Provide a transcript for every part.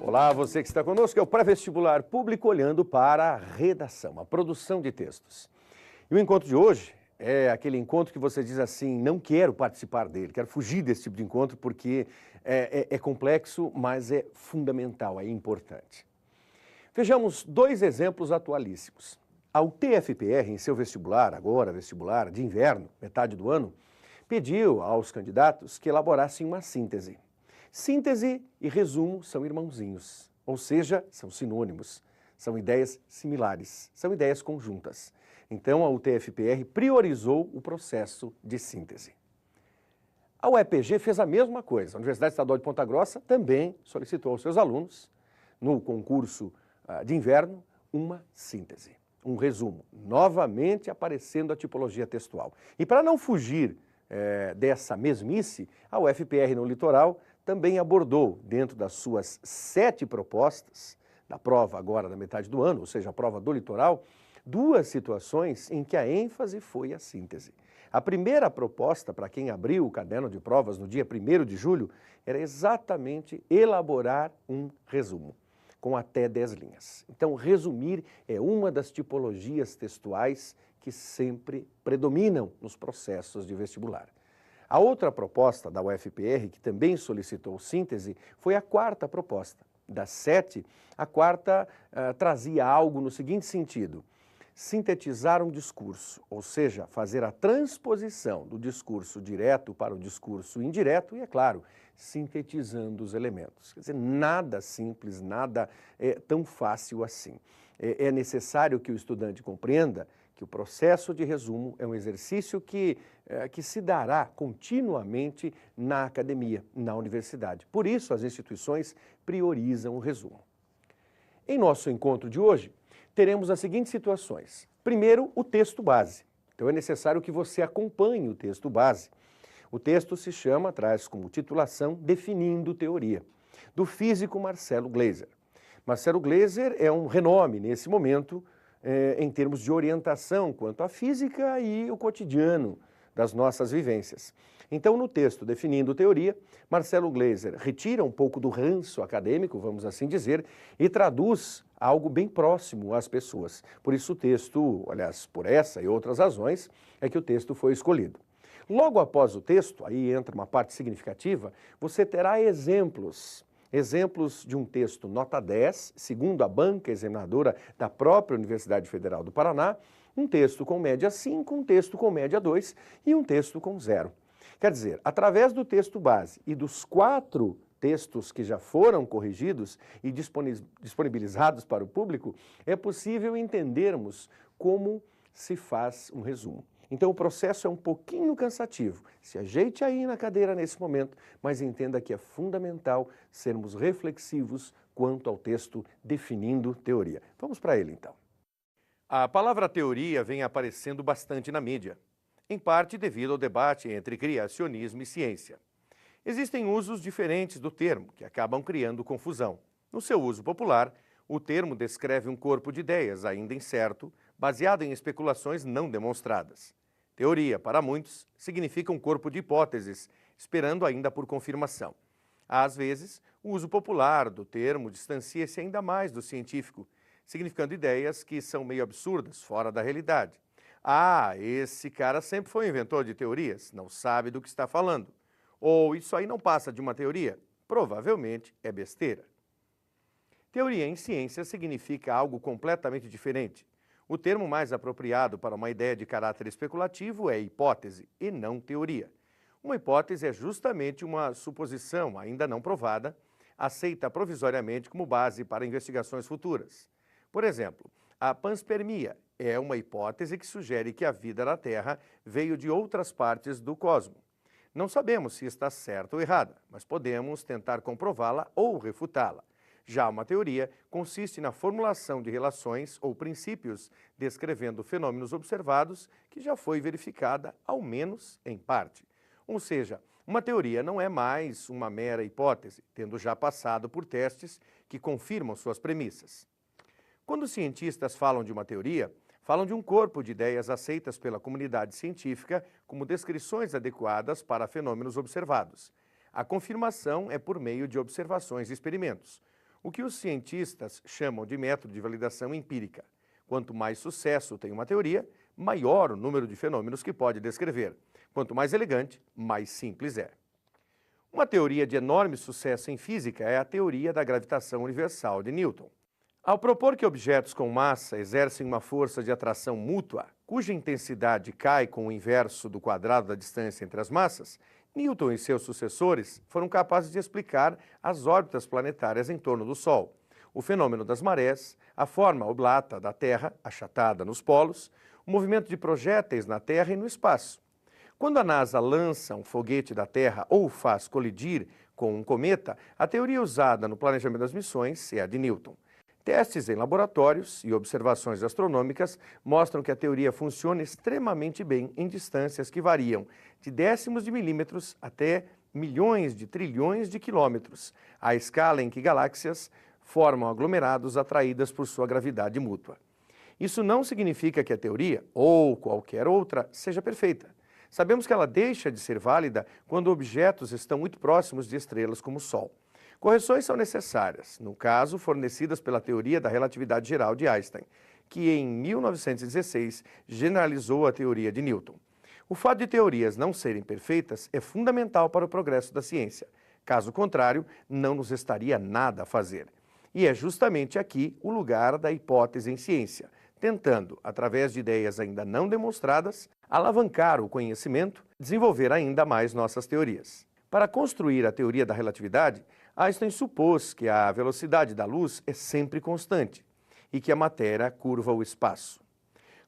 Olá, você que está conosco, é o Pré-Vestibular Público olhando para a redação, a produção de textos. E o encontro de hoje é aquele encontro que você diz assim, não quero participar dele, quero fugir desse tipo de encontro porque é complexo, mas é fundamental, é importante. Vejamos dois exemplos atualíssimos. A UTFPR, em seu vestibular, agora vestibular de inverno, metade do ano, pediu aos candidatos que elaborassem uma síntese. Síntese e resumo são irmãozinhos, ou seja, são sinônimos, são ideias similares, são ideias conjuntas. Então, a UTFPR priorizou o processo de síntese. A UEPG fez a mesma coisa. A Universidade Estadual de Ponta Grossa também solicitou aos seus alunos, no concurso de inverno, uma síntese, um resumo, novamente aparecendo a tipologia textual. E para não fugir dessa mesmice, a UFPR no litoral também abordou, dentro das suas 7 propostas, da prova agora da metade do ano, ou seja, a prova do litoral, 2 situações em que a ênfase foi a síntese. A primeira proposta, para quem abriu o caderno de provas no dia 1º de julho, era exatamente elaborar um resumo, com até 10 linhas. Então, resumir é uma das tipologias textuais que sempre predominam nos processos de vestibular. A outra proposta da UFPR, que também solicitou síntese, foi a 4ª proposta. Das 7, a 4ª trazia algo no seguinte sentido: sintetizar um discurso, ou seja, fazer a transposição do discurso direto para o discurso indireto e, é claro, sintetizando os elementos. Quer dizer, nada simples, nada tão fácil assim. É necessário que o estudante compreenda que o processo de resumo é um exercício que se dará continuamente na academia, na universidade. Por isso, as instituições priorizam o resumo. Em nosso encontro de hoje, teremos as seguintes situações. Primeiro, o texto base. Então, é necessário que você acompanhe o texto base. O texto se chama, traz como titulação, Definindo Teoria, do físico Marcelo Gleiser. Marcelo Gleiser é um renome nesse momento em termos de orientação quanto à física e o cotidiano das nossas vivências. Então, no texto Definindo Teoria, Marcelo Gleiser retira um pouco do ranço acadêmico, vamos assim dizer, e traduz algo bem próximo às pessoas. Por isso o texto, aliás, por essa e outras razões, é que o texto foi escolhido. Logo após o texto, aí entra uma parte significativa, você terá exemplos de um texto nota 10, segundo a banca examinadora da própria Universidade Federal do Paraná, um texto com média 5, um texto com média 2 e um texto com 0. Quer dizer, através do texto base e dos 4 textos que já foram corrigidos e disponibilizados para o público, é possível entendermos como se faz um resumo. Então, o processo é um pouquinho cansativo. Se ajeite aí na cadeira nesse momento, mas entenda que é fundamental sermos reflexivos quanto ao texto Definindo Teoria. Vamos para ele, então. A palavra teoria vem aparecendo bastante na mídia, em parte devido ao debate entre criacionismo e ciência. Existem usos diferentes do termo, que acabam criando confusão. No seu uso popular, o termo descreve um corpo de ideias ainda incerto, baseado em especulações não demonstradas. Teoria, para muitos, significa um corpo de hipóteses, esperando ainda por confirmação. Às vezes, o uso popular do termo distancia-se ainda mais do científico, significando ideias que são meio absurdas, fora da realidade. Ah, esse cara sempre foi um inventor de teorias, não sabe do que está falando. Ou isso aí não passa de uma teoria? Provavelmente é besteira. Teoria em ciência significa algo completamente diferente. O termo mais apropriado para uma ideia de caráter especulativo é hipótese e não teoria. Uma hipótese é justamente uma suposição ainda não provada, aceita provisoriamente como base para investigações futuras. Por exemplo, a panspermia é uma hipótese que sugere que a vida na Terra veio de outras partes do cosmos. Não sabemos se está certa ou errada, mas podemos tentar comprová-la ou refutá-la. Já uma teoria consiste na formulação de relações ou princípios descrevendo fenômenos observados que já foi verificada, ao menos em parte. Ou seja, uma teoria não é mais uma mera hipótese, tendo já passado por testes que confirmam suas premissas. Quando os cientistas falam de uma teoria, Falam de um corpo de ideias aceitas pela comunidade científica como descrições adequadas para fenômenos observados. A confirmação é por meio de observações e experimentos, o que os cientistas chamam de método de validação empírica. Quanto mais sucesso tem uma teoria, maior o número de fenômenos que pode descrever. Quanto mais elegante, mais simples é. Uma teoria de enorme sucesso em física é a teoria da gravitação universal de Newton. Ao propor que objetos com massa exercem uma força de atração mútua, cuja intensidade cai com o inverso do quadrado da distância entre as massas, Newton e seus sucessores foram capazes de explicar as órbitas planetárias em torno do Sol, o fenômeno das marés, a forma oblata da Terra, achatada nos polos, o movimento de projéteis na Terra e no espaço. Quando a NASA lança um foguete da Terra ou faz colidir com um cometa, a teoria usada no planejamento das missões é a de Newton. Testes em laboratórios e observações astronômicas mostram que a teoria funciona extremamente bem em distâncias que variam de décimos de milímetros até milhões de trilhões de quilômetros, à escala em que galáxias formam aglomerados atraídas por sua gravidade mútua. Isso não significa que a teoria, ou qualquer outra, seja perfeita. Sabemos que ela deixa de ser válida quando objetos estão muito próximos de estrelas como o Sol. Correções são necessárias, no caso, fornecidas pela teoria da relatividade geral de Einstein, que em 1916 generalizou a teoria de Newton. O fato de teorias não serem perfeitas é fundamental para o progresso da ciência. Caso contrário, não nos estaria nada a fazer. E é justamente aqui o lugar da hipótese em ciência, tentando, através de ideias ainda não demonstradas, alavancar o conhecimento, desenvolver ainda mais nossas teorias. Para construir a teoria da relatividade, Einstein supôs que a velocidade da luz é sempre constante e que a matéria curva o espaço.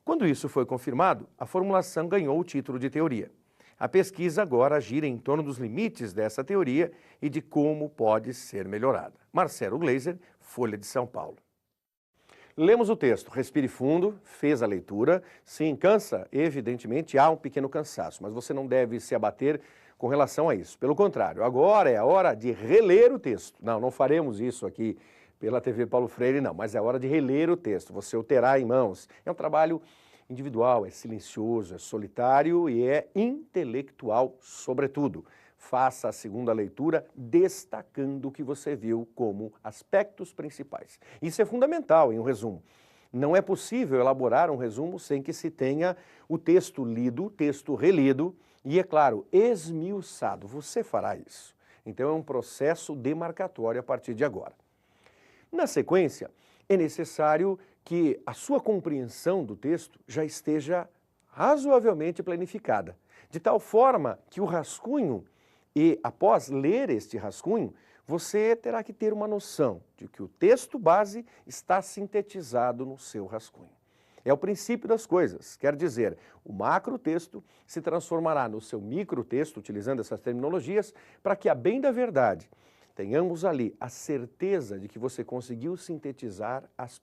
Quando isso foi confirmado, a formulação ganhou o título de teoria. A pesquisa agora gira em torno dos limites dessa teoria e de como pode ser melhorada. Marcelo Gleiser, Folha de São Paulo. Lemos o texto, respire fundo, fez a leitura. Sim, cansa? Evidentemente há um pequeno cansaço, mas você não deve se abater com relação a isso. Pelo contrário, agora é a hora de reler o texto. Não faremos isso aqui pela TV Paulo Freire, não, mas é hora de reler o texto. Você o terá em mãos. É um trabalho individual, é silencioso, é solitário e é intelectual, sobretudo. Faça a segunda leitura destacando o que você viu como aspectos principais. Isso é fundamental em um resumo. Não é possível elaborar um resumo sem que se tenha o texto lido, o texto relido e, é claro, esmiuçado. Você fará isso. Então é um processo demarcatório a partir de agora. Na sequência, é necessário que a sua compreensão do texto já esteja razoavelmente planificada, de tal forma que o rascunho e, após ler este rascunho, você terá que ter uma noção de que o texto base está sintetizado no seu rascunho. É o princípio das coisas, quer dizer, o macrotexto se transformará no seu microtexto, utilizando essas terminologias, para que, a bem da verdade, tenhamos ali a certeza de que você conseguiu sintetizar os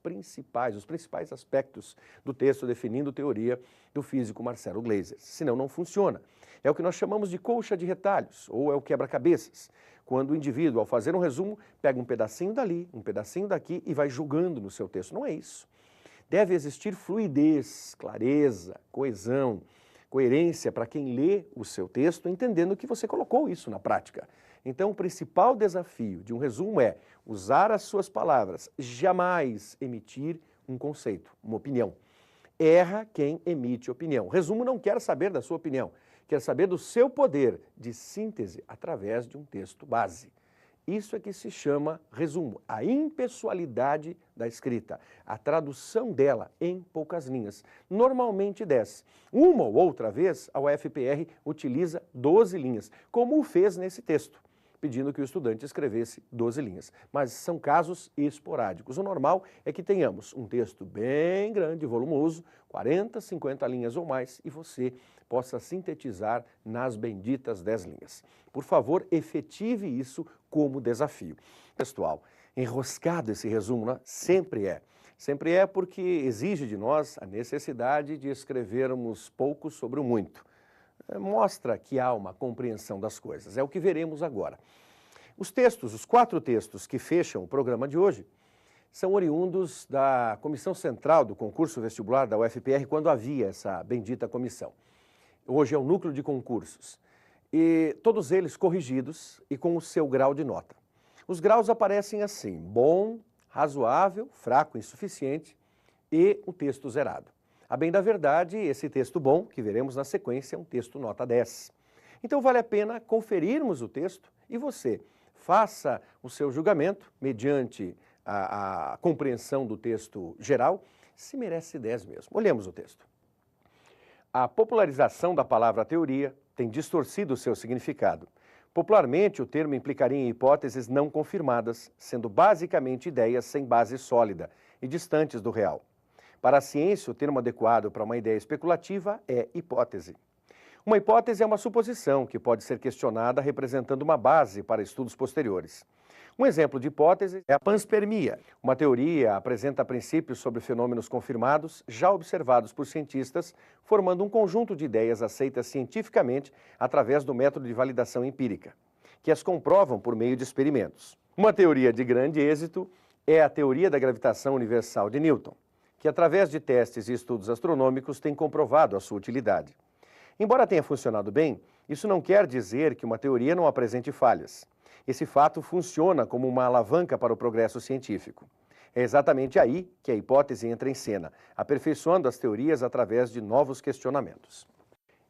principais aspectos do texto definindo teoria do físico Marcelo Gleiser. Senão não funciona. É o que nós chamamos de colcha de retalhos, ou é o quebra-cabeças. Quando o indivíduo, ao fazer um resumo, pega um pedacinho dali, um pedacinho daqui e vai jogando no seu texto. Não é isso. Deve existir fluidez, clareza, coesão, coerência para quem lê o seu texto, entendendo que você colocou isso na prática. Então, o principal desafio de um resumo é usar as suas palavras, jamais emitir um conceito, uma opinião. Erra quem emite opinião. Resumo não quer saber da sua opinião, quer saber do seu poder de síntese através de um texto base. Isso é que se chama resumo, a impessoalidade da escrita, a tradução dela em poucas linhas, normalmente 10. Uma ou outra vez, a UFPR utiliza 12 linhas, como o fez nesse texto, pedindo que o estudante escrevesse 12 linhas. Mas são casos esporádicos. O normal é que tenhamos um texto bem grande, volumoso, 40, 50 linhas ou mais, e você possa sintetizar nas benditas 10 linhas. Por favor, efetive isso como desafio. Textual, enroscado esse resumo, né? Sempre é. Sempre é porque exige de nós a necessidade de escrevermos pouco sobre o muito. Mostra que há uma compreensão das coisas. É o que veremos agora. Os 4 textos que fecham o programa de hoje, são oriundos da Comissão Central do Concurso Vestibular da UFPR, quando havia essa bendita comissão. Hoje é o Núcleo de Concursos. E todos eles corrigidos e com o seu grau de nota. Os graus aparecem assim: bom, razoável, fraco, insuficiente e o texto zerado. A bem da verdade, esse texto bom, que veremos na sequência, é um texto nota 10. Então vale a pena conferirmos o texto e você faça o seu julgamento, mediante a compreensão do texto geral, se merece 10 mesmo. Olhemos o texto. A popularização da palavra teoria tem distorcido o seu significado. Popularmente, o termo implicaria em hipóteses não confirmadas, sendo basicamente ideias sem base sólida e distantes do real. Para a ciência, o termo adequado para uma ideia especulativa é hipótese. Uma hipótese é uma suposição que pode ser questionada representando uma base para estudos posteriores. Um exemplo de hipótese é a panspermia. Uma teoria apresenta princípios sobre fenômenos confirmados, já observados por cientistas, formando um conjunto de ideias aceitas cientificamente através do método de validação empírica, que as comprovam por meio de experimentos. Uma teoria de grande êxito é a teoria da gravitação universal de Newton, que através de testes e estudos astronômicos tem comprovado a sua utilidade. Embora tenha funcionado bem, isso não quer dizer que uma teoria não apresente falhas. Esse fato funciona como uma alavanca para o progresso científico. É exatamente aí que a hipótese entra em cena, aperfeiçoando as teorias através de novos questionamentos.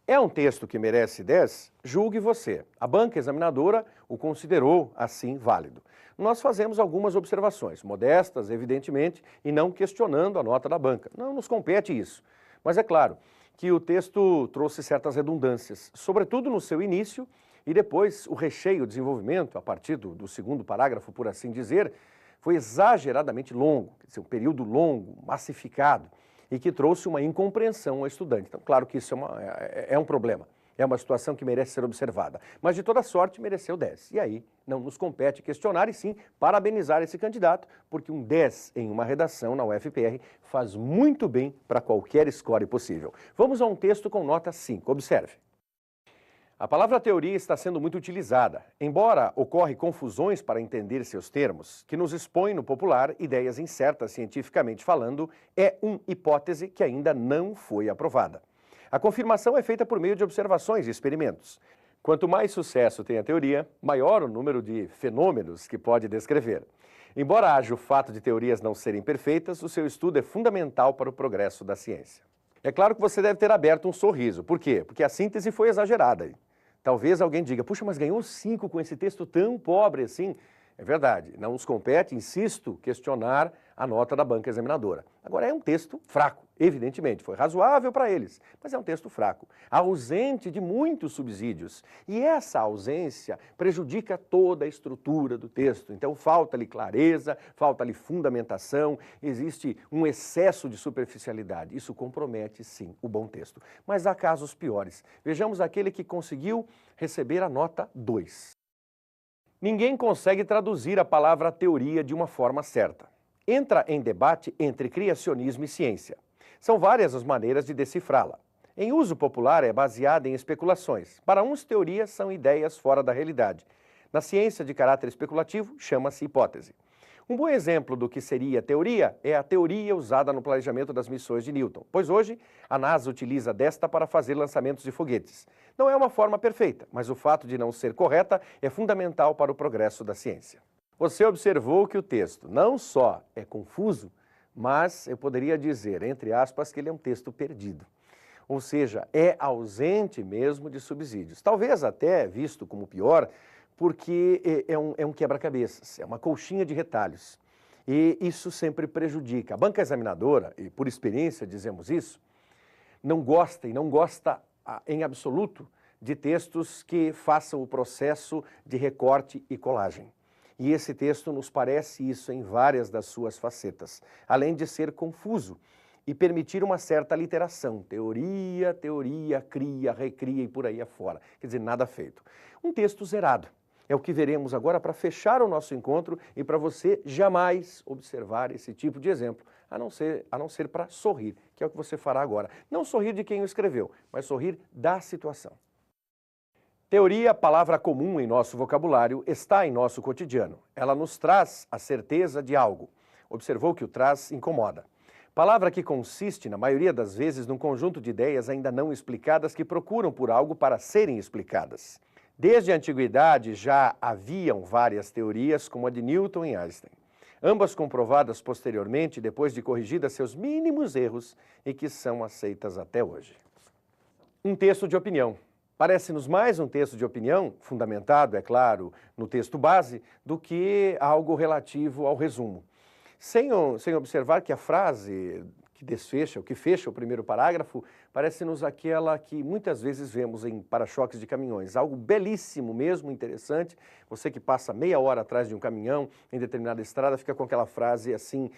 É um texto que merece 10? Julgue você. A banca examinadora o considerou assim válido. Nós fazemos algumas observações, modestas, evidentemente, e não questionando a nota da banca. Não nos compete isso. Mas é claro que o texto trouxe certas redundâncias, sobretudo no seu início, e depois o recheio, o desenvolvimento, a partir do segundo parágrafo, por assim dizer, foi exageradamente longo, quer dizer, um período longo, massificado, e que trouxe uma incompreensão ao estudante. Então, claro que isso é um problema, é uma situação que merece ser observada. Mas, de toda sorte, mereceu 10. E aí, não nos compete questionar e sim parabenizar esse candidato, porque um 10 em uma redação na UFPR faz muito bem para qualquer score possível. Vamos a um texto com nota 5. Observe. A palavra teoria está sendo muito utilizada, embora ocorre confusões para entender seus termos, que nos expõe no popular ideias incertas cientificamente falando, é uma hipótese que ainda não foi aprovada. A confirmação é feita por meio de observações e experimentos. Quanto mais sucesso tem a teoria, maior o número de fenômenos que pode descrever. Embora haja o fato de teorias não serem perfeitas, o seu estudo é fundamental para o progresso da ciência. É claro que você deve ter aberto um sorriso. Por quê? Porque a síntese foi exagerada. Talvez alguém diga, puxa, mas ganhou 5 com esse texto tão pobre assim. É verdade, não nos compete, insisto, questionar a nota da banca examinadora. Agora, é um texto fraco, evidentemente, foi razoável para eles, mas é um texto fraco, ausente de muitos subsídios. E essa ausência prejudica toda a estrutura do texto. Então, falta-lhe clareza, falta-lhe fundamentação, existe um excesso de superficialidade. Isso compromete, sim, o bom texto. Mas há casos piores. Vejamos aquele que conseguiu receber a nota 2. Ninguém consegue traduzir a palavra teoria de uma forma certa. Entra em debate entre criacionismo e ciência. São várias as maneiras de decifrá-la. Em uso popular é baseada em especulações. Para uns, teorias são ideias fora da realidade. Na ciência de caráter especulativo, chama-se hipótese. Um bom exemplo do que seria teoria é a teoria usada no planejamento das missões de Newton, pois hoje a NASA utiliza desta para fazer lançamentos de foguetes. Não é uma forma perfeita, mas o fato de não ser correta é fundamental para o progresso da ciência. Você observou que o texto não só é confuso, mas eu poderia dizer, entre aspas, que ele é um texto perdido. Ou seja, é ausente mesmo de subsídios. Talvez até visto como pior, porque é um quebra-cabeças, é uma colchinha de retalhos. E isso sempre prejudica. A banca examinadora, e por experiência dizemos isso, não gosta em absoluto de textos que façam o processo de recorte e colagem. E esse texto nos parece isso em várias das suas facetas, além de ser confuso e permitir uma certa literação, teoria, cria, recria e por aí afora. Quer dizer, nada feito. Um texto zerado. É o que veremos agora para fechar o nosso encontro e para você jamais observar esse tipo de exemplo, a não ser para sorrir, que é o que você fará agora. Não sorrir de quem o escreveu, mas sorrir da situação. Teoria, palavra comum em nosso vocabulário, está em nosso cotidiano. Ela nos traz a certeza de algo. observou que o traz incomoda. Palavra que consiste, na maioria das vezes, num conjunto de ideias ainda não explicadas que procuram por algo para serem explicadas. Desde a antiguidade já haviam várias teorias, como a de Newton e Einstein, ambas comprovadas posteriormente depois de corrigidas seus mínimos erros e que são aceitas até hoje. Um texto de opinião. Parece-nos mais um texto de opinião, fundamentado, é claro, no texto base, do que algo relativo ao resumo. Sem observar que a frase que desfecha, o que fecha o primeiro parágrafo, parece-nos aquela que muitas vezes vemos em para-choques de caminhões. Algo belíssimo mesmo, interessante. Você que passa meia hora atrás de um caminhão em determinada estrada, fica com aquela frase assim,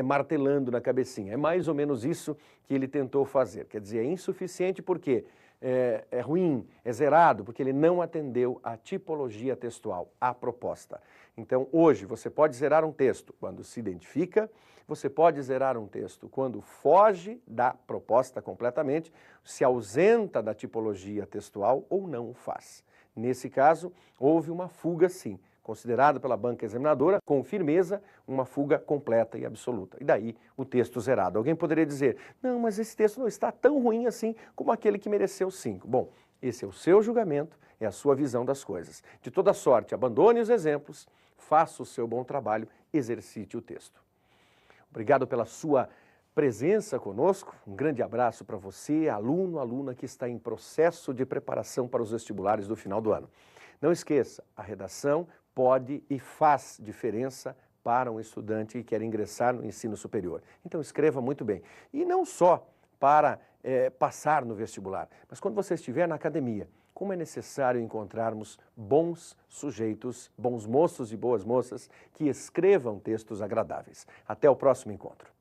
martelando na cabecinha. É mais ou menos isso que ele tentou fazer. Quer dizer, é insuficiente porque é ruim, é zerado, porque ele não atendeu à tipologia textual, à proposta. Então, hoje, você pode zerar um texto quando se identifica, você pode zerar um texto quando foge da proposta completamente, se ausenta da tipologia textual ou não o faz. Nesse caso, houve uma fuga, sim, considerada pela banca examinadora, com firmeza, uma fuga completa e absoluta. E daí o texto zerado. Alguém poderia dizer, não, mas esse texto não está tão ruim assim como aquele que mereceu 5. Bom, esse é o seu julgamento, é a sua visão das coisas. De toda sorte, abandone os exemplos, faça o seu bom trabalho, exercite o texto. Obrigado pela sua presença conosco. Um grande abraço para você, aluno, aluna que está em processo de preparação para os vestibulares do final do ano. Não esqueça, a redação pode e faz diferença para um estudante que quer ingressar no ensino superior. Então escreva muito bem. E não só para passar no vestibular, mas quando você estiver na academia, como é necessário encontrarmos bons sujeitos, bons moços e boas moças que escrevam textos agradáveis. Até o próximo encontro.